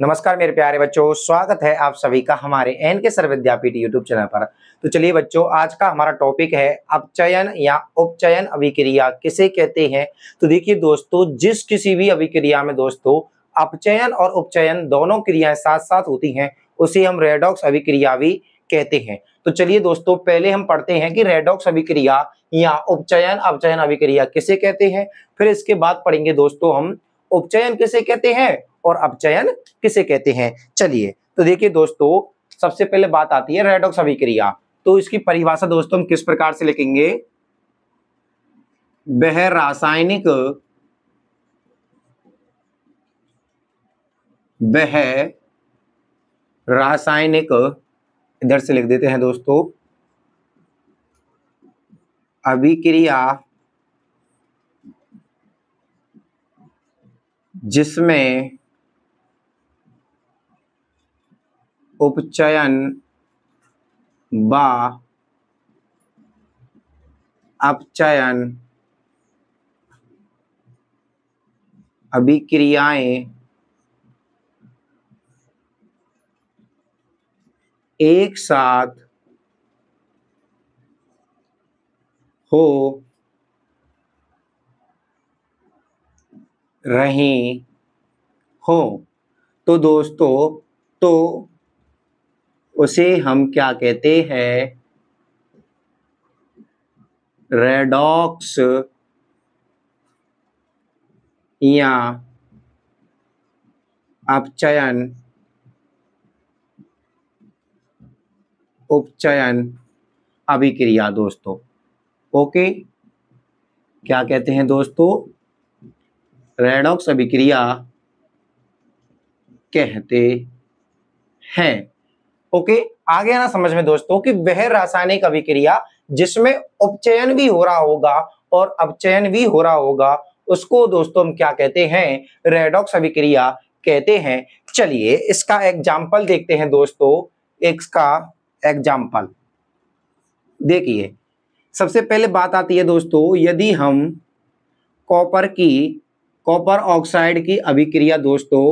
नमस्कार मेरे प्यारे बच्चों, स्वागत है आप सभी का हमारे एन के सर विद्यापीठ यूट्यूब चैनल पर। तो चलिए बच्चों, आज का हमारा टॉपिक है अपचयन या उपचयन अभिक्रिया किसे कहते हैं। तो देखिए दोस्तों, जिस किसी भी अभिक्रिया में दोस्तों अपचयन और उपचयन दोनों क्रियाएं साथ साथ होती हैं उसे हम रेडॉक्स अभिक्रिया भी कहते हैं। तो चलिए दोस्तों, पहले हम पढ़ते हैं कि रेडॉक्स अभिक्रिया या उपचयन अपचयन अभिक्रिया किसे कहते हैं। फिर इसके बाद पढ़ेंगे दोस्तों हम उपचयन किसे कहते हैं और अपचयन किसे कहते हैं। चलिए तो देखिए दोस्तों, सबसे पहले बात आती है रेडॉक्स अभिक्रिया। तो इसकी परिभाषा दोस्तों हम किस प्रकार से लिखेंगे। वह रासायनिक इधर से लिख देते हैं दोस्तों, अभिक्रिया जिसमें उपचयन व अपचयन अभिक्रियाएं एक साथ हो रही हो तो दोस्तों तो उसे हम क्या कहते हैं, रेडॉक्स या अपचयन उपचयन अभिक्रिया दोस्तों। ओके, क्या कहते हैं दोस्तों, रेडॉक्स अभिक्रिया कहते हैं। ओके, आगे आना समझ में दोस्तों कि वह रासायनिक अभिक्रिया जिसमें उपचयन भी हो रहा होगा और अपचयन भी हो रहा होगा उसको दोस्तों हम क्या कहते हैं, रेडॉक्स अभिक्रिया कहते हैं। चलिए इसका एग्जाम्पल देखते हैं दोस्तों। इसका एग्जाम्पल देखिए, सबसे पहले बात आती है दोस्तों, यदि हम कॉपर ऑक्साइड की अभिक्रिया दोस्तों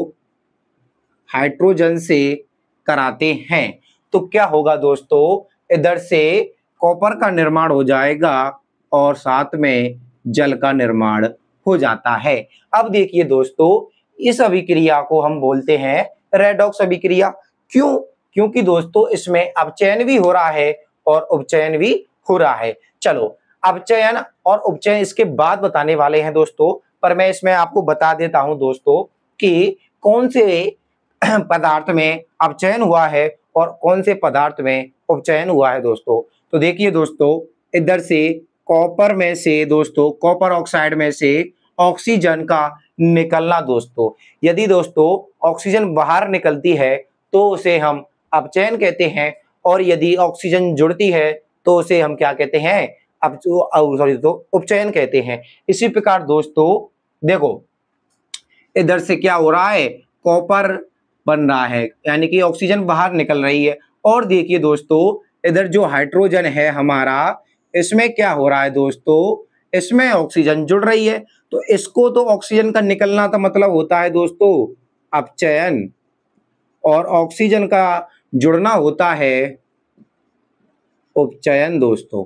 हाइड्रोजन से कराते हैं तो क्या होगा दोस्तों, इधर से कॉपर का निर्माण हो जाएगा और साथ में जल का निर्माण हो जाता है। अब देखिए दोस्तों, इस अभिक्रिया को हम बोलते हैं रेडॉक्स अभिक्रिया। क्यों? क्योंकि दोस्तों इसमें अपचयन भी हो रहा है और उपचयन भी हो रहा है। चलो अपचयन और उपचयन इसके बाद बताने वाले हैं दोस्तों, पर मैं इसमें आपको बता देता हूं दोस्तों कि कौन से पदार्थ में अपचयन हुआ है और कौन से पदार्थ में उपचयन हुआ है दोस्तों। तो देखिए दोस्तों, इधर से कॉपर में से दोस्तों, कॉपर ऑक्साइड में से ऑक्सीजन का निकलना दोस्तों, यदि दोस्तों ऑक्सीजन बाहर निकलती है तो उसे हम अपचयन कहते हैं, और यदि ऑक्सीजन जुड़ती है तो उसे हम क्या कहते हैं, उपचयन कहते हैं। इसी प्रकार दोस्तों देखो, इधर से क्या हो रहा है, कॉपर बन रहा है यानी कि ऑक्सीजन बाहर निकल रही है, और देखिए दोस्तों इधर जो हाइड्रोजन है हमारा, इसमें क्या हो रहा है दोस्तों, इसमें ऑक्सीजन जुड़ रही है। तो इसको तो ऑक्सीजन का निकलना का मतलब होता है दोस्तों अपचयन, और ऑक्सीजन का जुड़ना होता है उपचयन दोस्तों।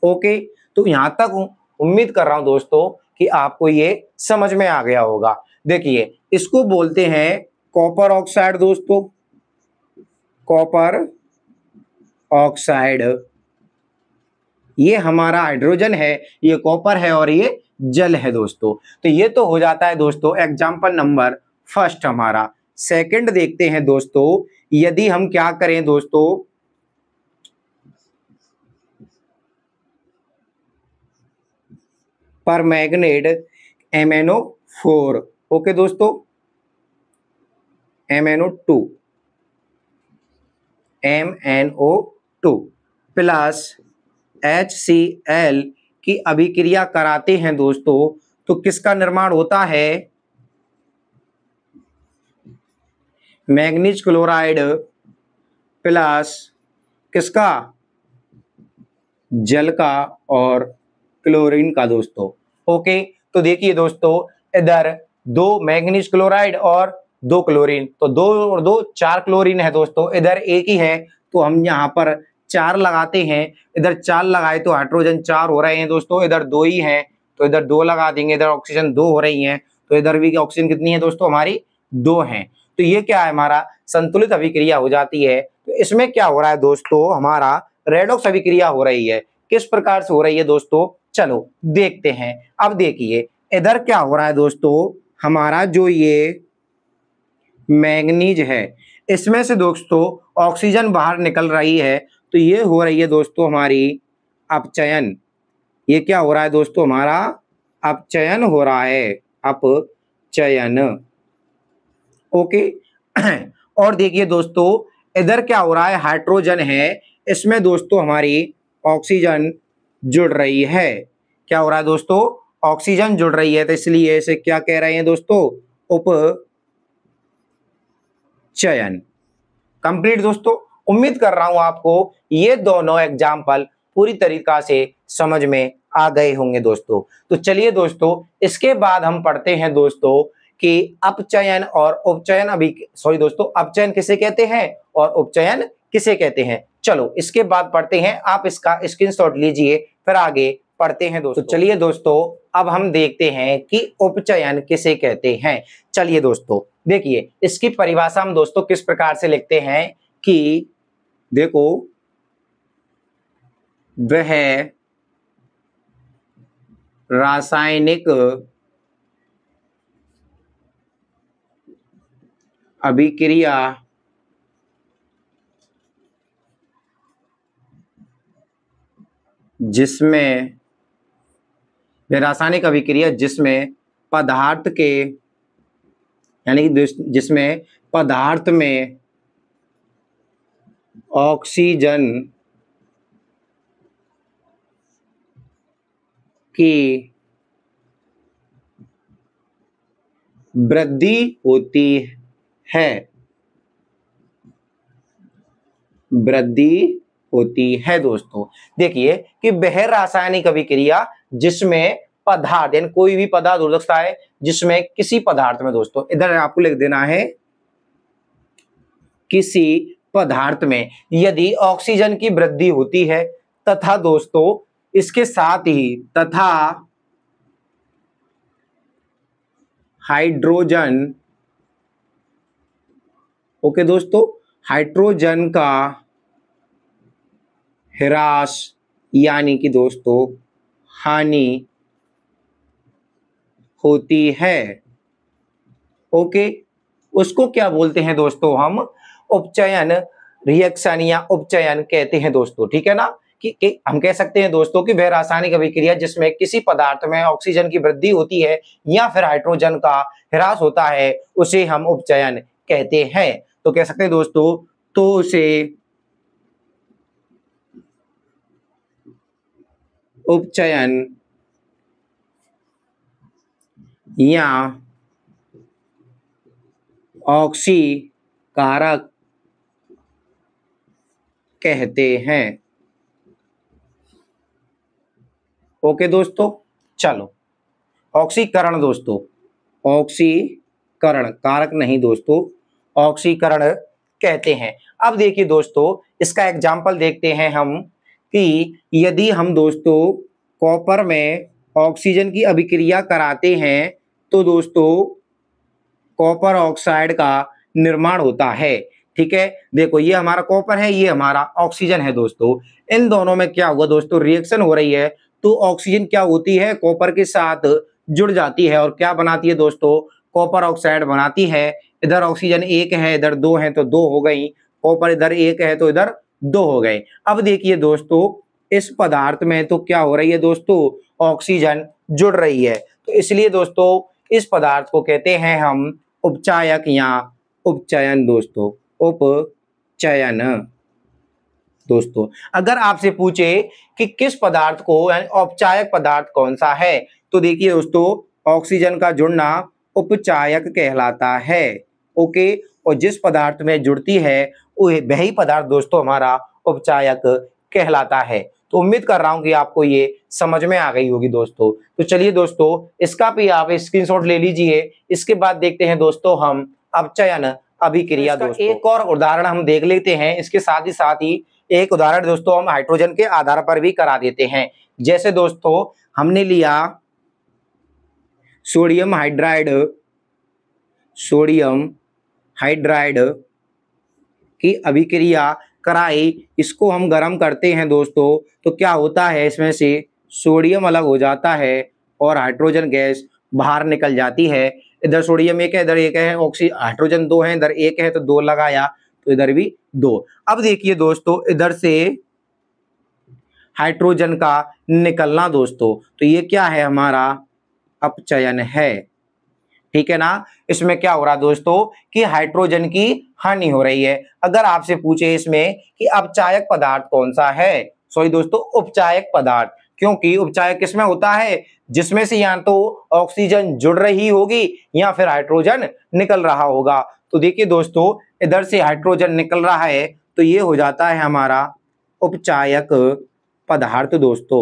ओके, तो यहां तक उम्मीद कर रहा हूं दोस्तों कि आपको ये समझ में आ गया होगा। देखिए इसको बोलते हैं कॉपर ऑक्साइड दोस्तों, कॉपर ऑक्साइड, ये हमारा हाइड्रोजन है, ये कॉपर है और ये जल है दोस्तों। तो ये तो हो जाता है दोस्तों एग्जाम्पल नंबर फर्स्ट हमारा। सेकंड देखते हैं दोस्तों, यदि हम क्या करें दोस्तों, परमैंगनेट MnO4, ओके दोस्तों, MnO2 प्लस HCl की अभिक्रिया कराते हैं दोस्तों तो किसका निर्माण होता है, मैग्नीज क्लोराइड प्लस किसका, जल का और क्लोरीन का दोस्तों। ओके, तो देखिए दोस्तों इधर दो मैग्नीज क्लोराइड और 2 क्लोरीन, तो 2 और 2 4 क्लोरीन है दोस्तों। इधर एक ही है तो हम यहाँ पर 4 लगाते हैं, इधर 4 लगाए तो हाइड्रोजन 4 हो रहे हैं दोस्तों, इधर 2 ही है तो इधर 2 लगा देंगे, इधर ऑक्सीजन 2 हो रही है तो इधर भी ऑक्सीजन कितनी है दोस्तों हमारी 2 है। तो ये क्या है हमारा संतुलित अभिक्रिया हो जाती है। तो इसमें क्या हो रहा है दोस्तों, हमारा रेडॉक्स अभिक्रिया हो रही है। किस प्रकार से हो रही है दोस्तों, चलो देखते हैं। अब देखिए इधर क्या हो रहा है दोस्तों, हमारा जो ये मैंगनीज है इसमें से दोस्तों ऑक्सीजन बाहर निकल रही है, तो ये हो रही है दोस्तों हमारी अपचयन। ये क्या हो रहा है दोस्तों, हमारा अपचयन हो रहा है, अपचयन। ओके और देखिए दोस्तों इधर क्या हो रहा है, हाइड्रोजन है इसमें दोस्तों हमारी ऑक्सीजन जुड़ रही है। क्या हो रहा है दोस्तों, ऑक्सीजन जुड़ रही है, तो इसलिए इसे क्या कह रहे हैं दोस्तों, उपचयन। कंप्लीट दोस्तों। उम्मीद कर रहा हूं आपको ये दोनों एग्जाम्पल पूरी तरीका से समझ में आ गए होंगे दोस्तों। तो चलिए दोस्तों इसके बाद हम पढ़ते हैं दोस्तों कि अपचयन और उपचयन अपचयन किसे कहते हैं और उपचयन किसे कहते हैं। चलो इसके बाद पढ़ते हैं, आप इसका स्क्रीनशॉट लीजिए फिर आगे पढ़ते हैं दोस्तों। चलिए दोस्तों अब हम देखते हैं कि उपचयन किसे कहते हैं। चलिए दोस्तों देखिए इसकी परिभाषा हम दोस्तों किस प्रकार से लिखते हैं कि देखो, वह रासायनिक अभिक्रिया जिसमें पदार्थ के यानी कि जिसमें पदार्थ में ऑक्सीजन की वृद्धि होती है दोस्तों। देखिए कि वह रासायनिक अभिक्रिया जिसमें पदार्थ यानी कोई भी पदार्थ हो सकता है जिसमें किसी पदार्थ में दोस्तों, इधर आपको लिख देना है किसी पदार्थ में यदि ऑक्सीजन की वृद्धि होती है तथा दोस्तों इसके साथ ही तथा हाइड्रोजन, ओके दोस्तों, हाइड्रोजन का ह्रास यानी कि दोस्तों हानि होती है। ओके, उसको क्या बोलते हैं दोस्तों, हम उपचयन रिएक्शन या उपचयन कहते हैं दोस्तों। ठीक है ना, कि हम कह सकते हैं दोस्तों कि वह रासायनिक अभिक्रिया जिसमें किसी पदार्थ में ऑक्सीजन की वृद्धि होती है या फिर हाइड्रोजन का ह्रास होता है उसे हम उपचयन कहते हैं। तो कह सकते हैं दोस्तों, तो उसे उपचयन या ऑक्सीकारक कहते हैं। ओके दोस्तों, चलो ऑक्सीकरण दोस्तों, ऑक्सीकरण, कारक नहीं दोस्तों, ऑक्सीकरण कहते हैं। अब देखिए दोस्तों इसका एग्जाम्पल देखते हैं हम कि यदि हम दोस्तों कॉपर में ऑक्सीजन की अभिक्रिया कराते हैं तो दोस्तों कॉपर ऑक्साइड का निर्माण होता है। ठीक है, देखो ये हमारा कॉपर है, ये हमारा ऑक्सीजन है दोस्तों। इन दोनों में क्या हुआ दोस्तों, रिएक्शन हो रही है तो ऑक्सीजन क्या होती है, कॉपर के साथ जुड़ जाती है और क्या बनाती है दोस्तों, कॉपर ऑक्साइड बनाती है। इधर ऑक्सीजन 1 है, इधर 2 है तो 2 हो गई, कॉपर इधर 1 है तो इधर 2 हो गए। अब देखिए दोस्तों इस पदार्थ में तो क्या हो रही है दोस्तों, ऑक्सीजन जुड़ रही है, तो इसलिए दोस्तों इस पदार्थ को कहते हैं हम उपचायक या उपचयन दोस्तों, उपचयन दोस्तों। अगर आपसे पूछे कि किस पदार्थ को यानी औपचायक पदार्थ कौन सा है, तो देखिए दोस्तों ऑक्सीजन का जुड़ना उपचायक कहलाता है। ओके, और जिस पदार्थ में जुड़ती है वही पदार्थ दोस्तों हमारा उपचायक कहलाता है। तो उम्मीद कर रहा हूं कि आपको ये समझ में आ गई होगी दोस्तों। तो चलिए दोस्तों इसका भी आप स्क्रीनशॉट ले लीजिए। इसके बाद देखते हैं दोस्तों हम अपचयन अभिक्रिया दोस्तों। एक और उदाहरण हम देख लेते हैं, इसके साथ ही एक उदाहरण दोस्तों हम हाइड्रोजन के आधार पर भी करा देते हैं। जैसे दोस्तों हमने लिया सोडियम हाइड्राइड की अभिक्रिया कराई, इसको हम गर्म करते हैं दोस्तों, तो क्या होता है, इसमें से सोडियम अलग हो जाता है और हाइड्रोजन गैस बाहर निकल जाती है। इधर सोडियम एक है, इधर एक है, हाइड्रोजन दो है, इधर एक है, तो दो लगाया, तो इधर भी दो। अब देखिए दोस्तों इधर से हाइड्रोजन का निकलना दोस्तों, तो ये क्या है, हमारा अपचयन है, ठीक है ना। इसमें क्या हो रहा है दोस्तों कि हाइड्रोजन की हानि हो रही है। अगर आपसे पूछे इसमें कि अपचायक पदार्थ कौन सा है, सॉरी दोस्तों उपचायक पदार्थ, क्योंकि उपचायक किसमें होता है, जिसमें से या तो ऑक्सीजन जुड़ रही होगी या फिर हाइड्रोजन निकल रहा होगा। तो देखिए दोस्तों इधर से हाइड्रोजन निकल रहा है, तो ये हो जाता है हमारा उपचायक पदार्थ दोस्तों।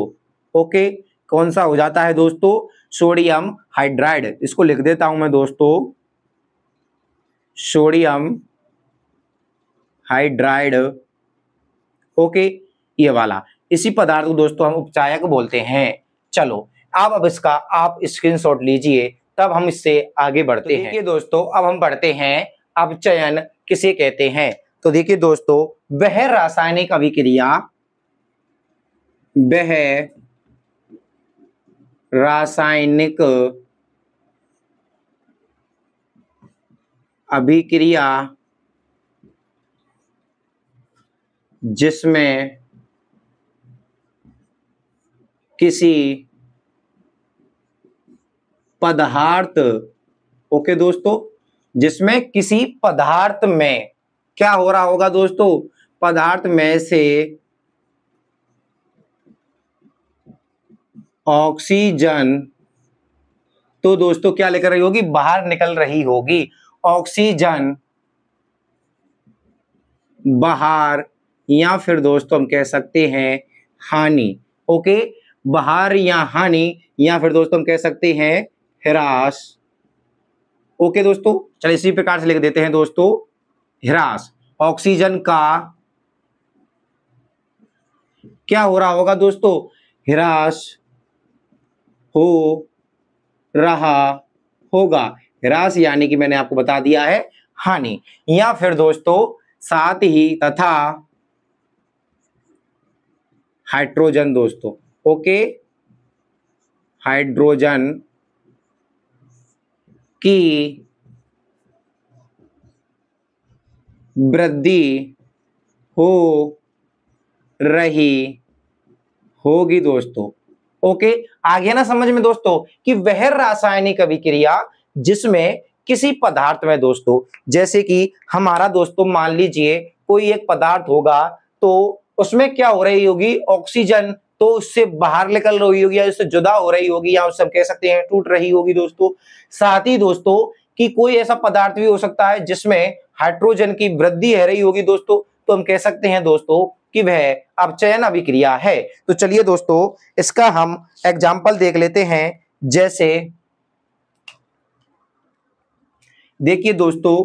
ओके, कौन सा हो जाता है दोस्तों, सोडियम हाइड्राइड। इसको लिख देता हूं मैं दोस्तों, सोडियम हाइड्राइड। ओके, ये वाला, इसी पदार्थ को दोस्तों हम उपचायक बोलते हैं। चलो अब इसका आप स्क्रीनशॉट लीजिए, तब हम इससे आगे बढ़ते हैं। देखिए दोस्तों अब हम बढ़ते हैं अपचयन किसे कहते हैं। तो देखिए दोस्तों वह रासायनिक अभिक्रिया जिसमें किसी पदार्थ, ओके दोस्तों, जिसमें किसी पदार्थ में क्या हो रहा होगा दोस्तों, पदार्थ में से ऑक्सीजन, तो दोस्तों क्या लेकर रही होगी, बाहर निकल रही होगी, ऑक्सीजन बाहर, या फिर दोस्तों हम कह सकते हैं हानि। ओके, बाहर या हानि, या फिर दोस्तों हम कह सकते हैं ह्रास। ओके दोस्तों, चलिए इसी प्रकार से लिख देते हैं दोस्तों, ह्रास, ऑक्सीजन का क्या हो रहा होगा दोस्तों, ह्रास हो रहा होगा। ह्रास यानी कि मैंने आपको बता दिया है हानि, या फिर दोस्तों साथ ही तथा हाइड्रोजन दोस्तों। ओके, हाइड्रोजन की वृद्धि हो रही होगी दोस्तों। ओके, आ गया ना समझ में दोस्तों कि वह रासायनिक अभिक्रिया जिसमें किसी पदार्थ में दोस्तों, जैसे कि हमारा दोस्तों मान लीजिए कोई एक पदार्थ होगा, तो उसमें क्या हो रही होगी, ऑक्सीजन तो उससे बाहर निकल रही होगी, या उससे जुदा हो रही होगी, या उससे हम कह सकते हैं टूट रही होगी दोस्तों। साथ ही दोस्तों कि कोई ऐसा पदार्थ भी हो सकता है जिसमें हाइड्रोजन की वृद्धि हो रही होगी दोस्तों, तो हम कह सकते हैं दोस्तों कि वह अपचयन अभिक्रिया है। तो चलिए दोस्तों इसका हम एग्जाम्पल देख लेते हैं। जैसे देखिए दोस्तों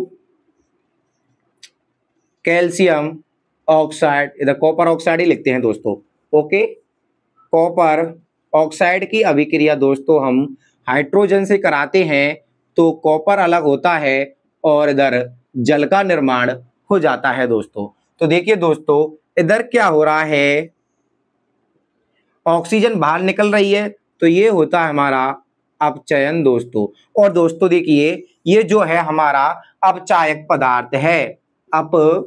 कैल्शियम ऑक्साइड, इधर कॉपर ऑक्साइड ही लिखते हैं दोस्तों। ओके, कॉपर ऑक्साइड की अभिक्रिया दोस्तों हम हाइड्रोजन से कराते हैं, तो कॉपर अलग होता है और इधर जल का निर्माण हो जाता है दोस्तों। तो देखिए दोस्तों इधर क्या हो रहा है, ऑक्सीजन बाहर निकल रही है, तो ये होता है हमारा अपचयन दोस्तों। और दोस्तों देखिए ये जो है हमारा अपचायक पदार्थ है, अपचायक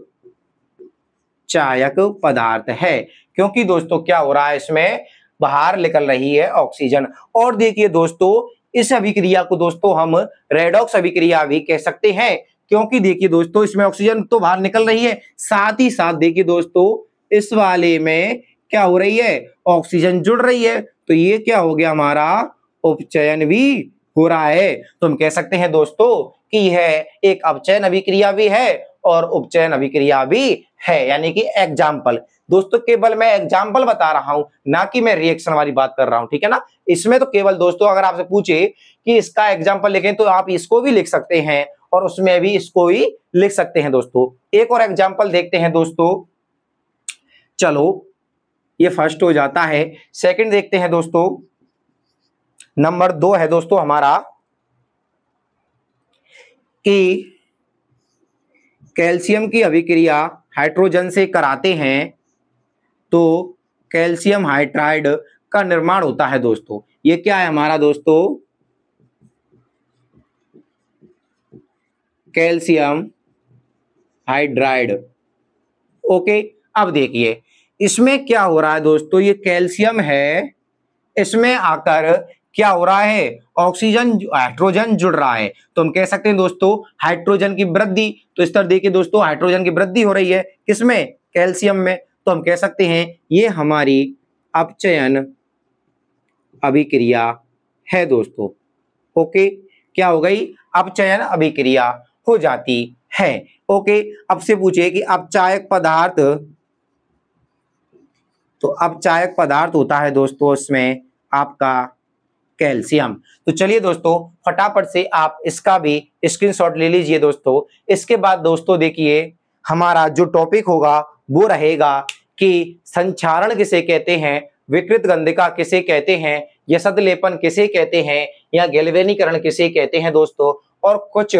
पदार्थ है, क्योंकि दोस्तों क्या हो रहा है, इसमें बाहर निकल रही है ऑक्सीजन। और देखिए दोस्तों इस अभिक्रिया को दोस्तों हम रेडॉक्स अभिक्रिया भी कह सकते हैं, क्योंकि देखिए दोस्तों इसमें ऑक्सीजन तो बाहर निकल रही है, साथ ही साथ देखिए दोस्तों इस वाले में क्या हो रही है, ऑक्सीजन जुड़ रही है, तो ये क्या हो गया, हमारा उपचयन भी हो रहा है। तो हम कह सकते हैं दोस्तों कि यह एक अपचयन अभिक्रिया भी है और उपचयन अभिक्रिया भी है, यानी कि एग्जाम्पल। दोस्तों केवल मैं एग्जाम्पल बता रहा हूं, ना कि मैं रिएक्शन वाली बात कर रहा हूं, ठीक है ना। इसमें तो केवल दोस्तों अगर आपसे पूछे कि इसका एग्जाम्पल लिखें तो आप इसको भी लिख सकते हैं, और उसमें भी इसको ही लिख सकते हैं दोस्तों। एक और एग्जाम्पल देखते हैं दोस्तों। चलो ये फर्स्ट हो जाता है। सेकंड देखते हैं दोस्तों। नंबर 2 है दोस्तों हमारा कि कैल्शियम की अभिक्रिया हाइड्रोजन से कराते हैं तो कैल्शियम हाइड्राइड का निर्माण होता है दोस्तों। ये क्या है हमारा दोस्तों? Calcium hydride. ओके, अब देखिए इसमें क्या हो रहा है दोस्तों। ये कैल्शियम है, इसमें आकर क्या हो रहा है? ऑक्सीजन हाइड्रोजन जुड़ रहा है, तो हम कह सकते हैं दोस्तों हाइड्रोजन की वृद्धि। तो इस तरह देखिए दोस्तों हाइड्रोजन की वृद्धि हो रही है किसमें? कैल्शियम में। तो हम कह सकते हैं ये हमारी अपचयन अभिक्रिया है दोस्तों। ओके, क्या हो गई? अपचयन अभिक्रिया हो जाती है। ओके, अब से पूछिए कि अपचायक पदार्थ, तो अपचायक पदार्थ होता है दोस्तों इसमें आपका कैल्शियम। तो चलिए दोस्तों फटाफट से आप इसका भी स्क्रीनशॉट ले लीजिए दोस्तों। इसके बाद दोस्तों देखिए हमारा जो टॉपिक होगा वो रहेगा कि संक्षारण किसे कहते हैं, विकृत गंधिका किसे कहते हैं, यसद लेपन किसे कहते हैं, या गैल्वेनीकरण किसे कहते हैं दोस्तों। और कुछ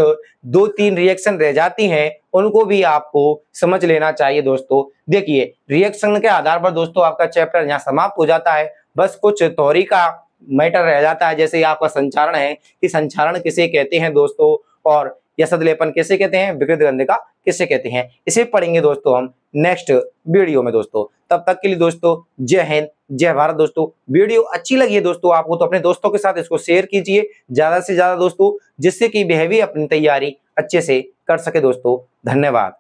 2-3 रिएक्शन रह जाती हैं, उनको भी आपको समझ लेना चाहिए दोस्तों। देखिए रिएक्शन के आधार पर दोस्तों आपका चैप्टर यहाँ समाप्त हो जाता है। बस कुछ थ्योरी का मैटर रह जाता है, जैसे आपका संचारण है कि संचारण किसे कहते हैं दोस्तों, और यसद लेपन किसे कहते हैं, विकृत गंधिका किसे कहते हैं। इसे पढ़ेंगे दोस्तों हम नेक्स्ट वीडियो में दोस्तों। तब तक के लिए दोस्तों जय हिंद जय भारत दोस्तों। वीडियो अच्छी लगी है दोस्तों आपको तो अपने दोस्तों के साथ इसको शेयर कीजिए ज्यादा से ज्यादा दोस्तों, जिससे कि वह भी अपनी तैयारी अच्छे से कर सके दोस्तों। धन्यवाद।